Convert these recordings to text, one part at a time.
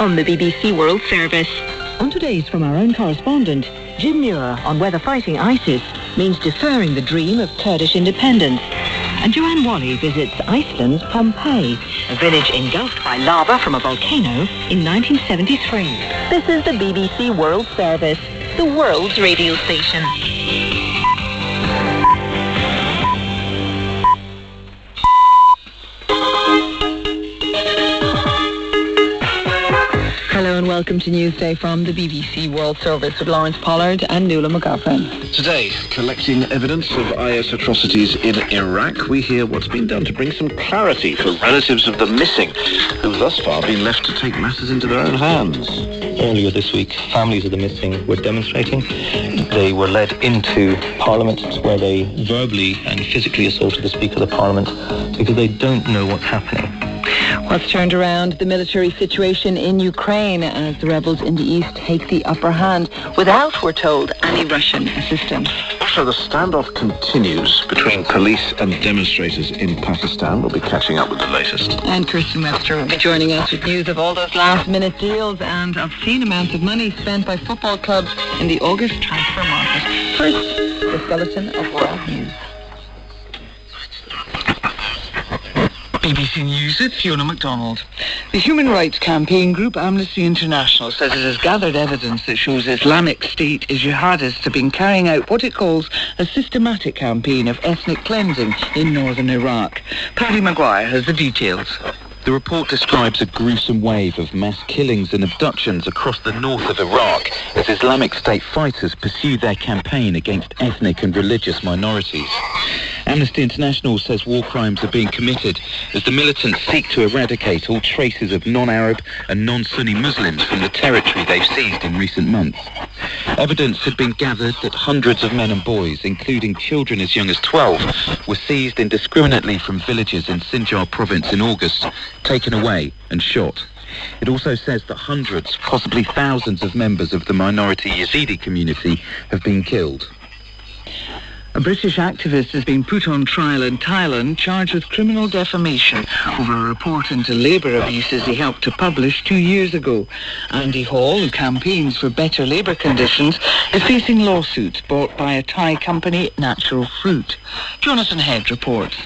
on the BBC World Service. On today's from our own correspondent, Jim Muir on whether fighting ISIS means deferring the dream of Kurdish independence. And Joanne Wally visits Iceland's Pompeii, a village engulfed by lava from a volcano in 1973. This is the BBC World Service, The world's radio station. Hello and welcome to Newsday from the BBC World Service with Lawrence Pollard and Nuala McGovern. Today, collecting evidence of IS atrocities in Iraq, we hear what's been done to bring some clarity for relatives of the missing, who've thus far been left to take matters into their own hands. Earlier this week, families of the missing were demonstrating. They were led into Parliament where they verbally and physically assaulted the Speaker of the Parliament because they don't know what's happening. What's turned around the military situation in Ukraine as the rebels in the east take the upper hand without, we're told, any Russian assistance. Also, the standoff continues between police and demonstrators in Pakistan. We'll be catching up with the latest. And Kirsten Webster will be joining us with news of all those last-minute deals and obscene amounts of money spent by football clubs in the August transfer market. First, the skeleton of world news. BBC News at Fiona MacDonald. The human rights campaign group Amnesty International says it has gathered evidence that shows Islamic State jihadists have been carrying out what it calls a systematic campaign of ethnic cleansing in northern Iraq. Paddy Maguire has the details. The report describes a gruesome wave of mass killings and abductions across the north of Iraq as Islamic State fighters pursue their campaign against ethnic and religious minorities. Amnesty International says war crimes are being committed as the militants seek to eradicate all traces of non-Arab and non-Sunni Muslims from the territory they've seized in recent months. Evidence had been gathered that hundreds of men and boys, including children as young as 12, were seized indiscriminately from villages in Sinjar province in August, taken away and shot. It also says that hundreds, possibly thousands of members of the minority Yazidi community have been killed. A British activist has been put on trial in Thailand, charged with criminal defamation over a report into labour abuses he helped to publish 2 years ago. Andy Hall, who campaigns for better labour conditions, is facing lawsuits brought by a Thai company, Natural Fruit. Jonathan Head reports.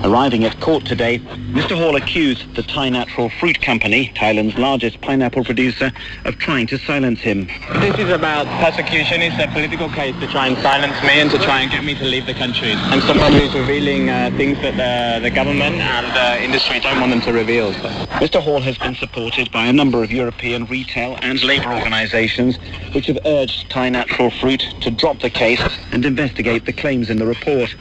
Arriving at court today, Mr. Hall accused the Thai Natural Fruit Company, Thailand's largest pineapple producer, of trying to silence him. This is about persecution. It's a political case to try and silence me and to try and get me to leave the country. I'm somebody who's revealing things that the government and the industry don't want them to reveal. So. Mr. Hall has been supported by a number of European retail and labour organisations which have urged Thai Natural Fruit to drop the case and investigate the claims in the report.